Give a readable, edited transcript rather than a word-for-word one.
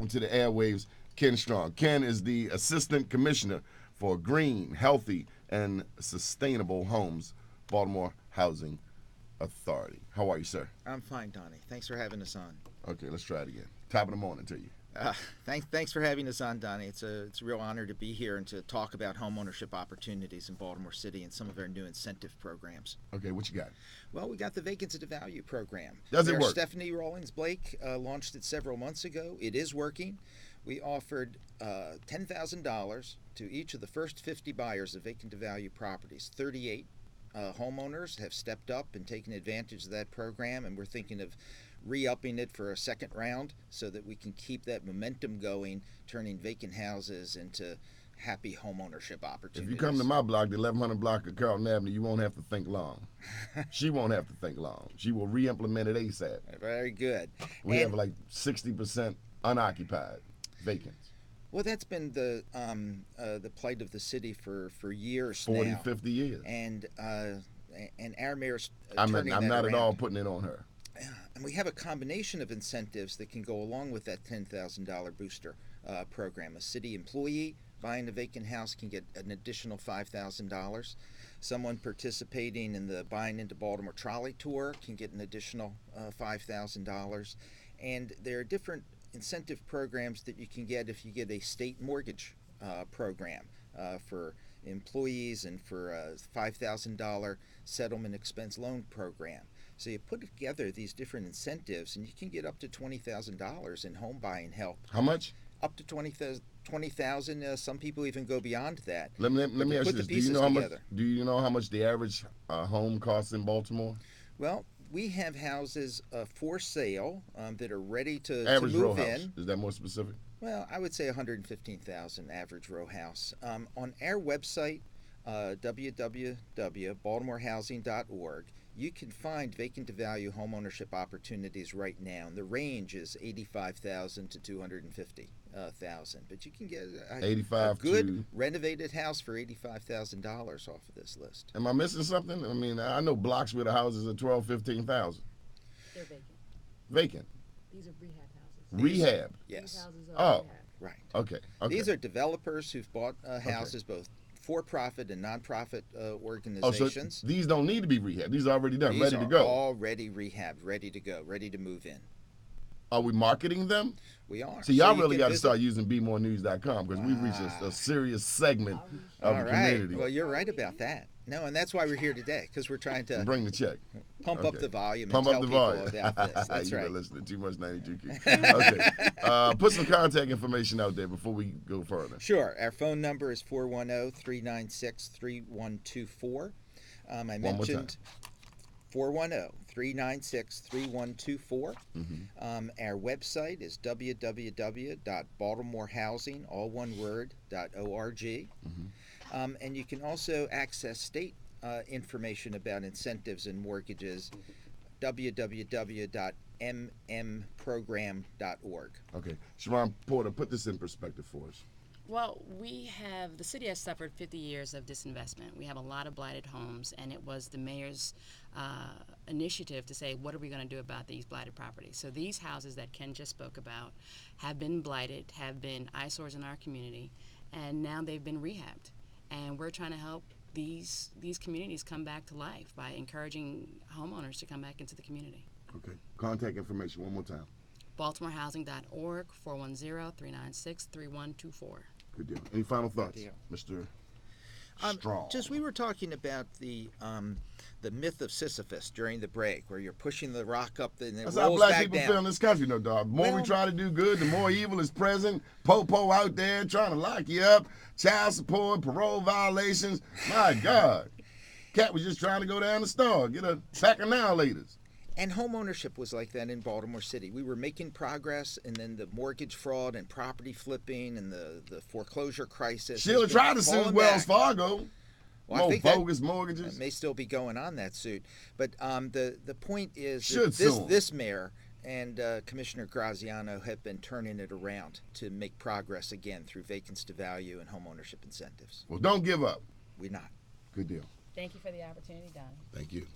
To the airwaves, Ken Strong. Ken is the Assistant Commissioner for Green, Healthy, and Sustainable Homes, Baltimore Housing Authority. How are you, sir? I'm fine, Donnie. Thanks for having us on. Okay, let's try it again. Top of the morning to you. Thanks for having us on, Donnie. It's a real honor to be here and to talk about homeownership opportunities in Baltimore City and some of our new incentive programs. Okay, what you got? Well, we got the Vacancy to Value program. Does it work? Stephanie Rawlings Blake launched it several months ago. It is working. We offered $10,000 to each of the first 50 buyers of vacant to value properties. 38 homeowners have stepped up and taken advantage of that program, and we're thinking of re-upping it for a second round so that we can keep that momentum going, turning vacant houses into happy homeownership opportunities. If you come to my block, the 1100 block of Carlton Avenue, you won't have to think long. She won't have to think long. She will re-implement it ASAP. Very good. We have like 60% unoccupied, vacant. Well, that's been the plight of the city for years 40, now. 50 years. And our mayor's I'm turning that not around. at all putting it on her. And we have a combination of incentives that can go along with that $10,000 booster program. A city employee buying a vacant house can get an additional $5,000. Someone participating in the Buying into Baltimore Trolley Tour can get an additional $5,000. And there are different incentive programs that you can get if you get a state mortgage program for employees and for a $5,000 settlement expense loan program. So you put together these different incentives, and you can get up to $20,000 in home buying help. How much? Up to $20,000. Some people even go beyond that. Let me ask you this: Do you know how much the average home costs in Baltimore? Well, we have houses for sale that are ready to average move row in. House. Is that more specific? Well, I would say $115,000 average row house. On our website, www.baltimorehousing.org, you can find vacant to value homeownership opportunities right now, and the range is $85,000 to $250,000. But you can get a good renovated house for $85,000 off of this list. Am I missing something? I mean, I know blocks where the houses are $12,000, $15,000. They're vacant. Vacant. These are rehab houses. Rehab. Yes. These houses are Oh. rehab. Right. Okay. These are developers who've bought houses, both for-profit and non-profit organizations. So these don't need to be rehabbed. These are already done, ready to go. These are already rehabbed, ready to go, ready to move in. Are we marketing them? We are. So y'all really got to start using BeMoreNews.com because we've reached a serious segment of the community. Well, you're right about that. No, and that's why we're here today, because we're trying to bring the check, pump up the volume, pump and up tell the people volume. about this. That's You've right. been listening too much 92 Key. Okay, put some contact information out there before we go further. Sure. Our phone number is 410-396-3124. I mentioned 410-396-3124. Our website is www.baltimorehousing.org. And you can also access state information about incentives and mortgages, www.mmprogram.org. Okay. Sharon Porter, put this in perspective for us. Well, the city has suffered 50 years of disinvestment. We have a lot of blighted homes, and it was the mayor's initiative to say, what are we going to do about these blighted properties? So these houses that Ken just spoke about have been blighted, have been eyesores in our community, and now they've been rehabbed. And we're trying to help these communities come back to life by encouraging homeowners to come back into the community. Okay. Contact information one more time. BaltimoreHousing.org, 410-396-3124. Good deal. Any final thoughts, Mr. Strong? Just we were talking about the myth of Sisyphus during the break, where you're pushing the rock up and it rolls back down. That's how black people feel in this country, no dog. The more we try to do good, the more evil is present. Po-po out there trying to lock you up. Child support, parole violations. My God. Cat was just trying to go down the store, get a pack of now-laters. And home ownership was like that in Baltimore City. We were making progress, and then the mortgage fraud and property flipping and the foreclosure crisis. She'll try to sue Wells Fargo. Well, I think bogus mortgages. That may still be going on, that suit. But the point is this mayor and Commissioner Graziano have been turning it around to make progress again through vacancy to value and home ownership incentives. Well, don't give up. We're not. Good deal. Thank you for the opportunity, Donnie. Thank you.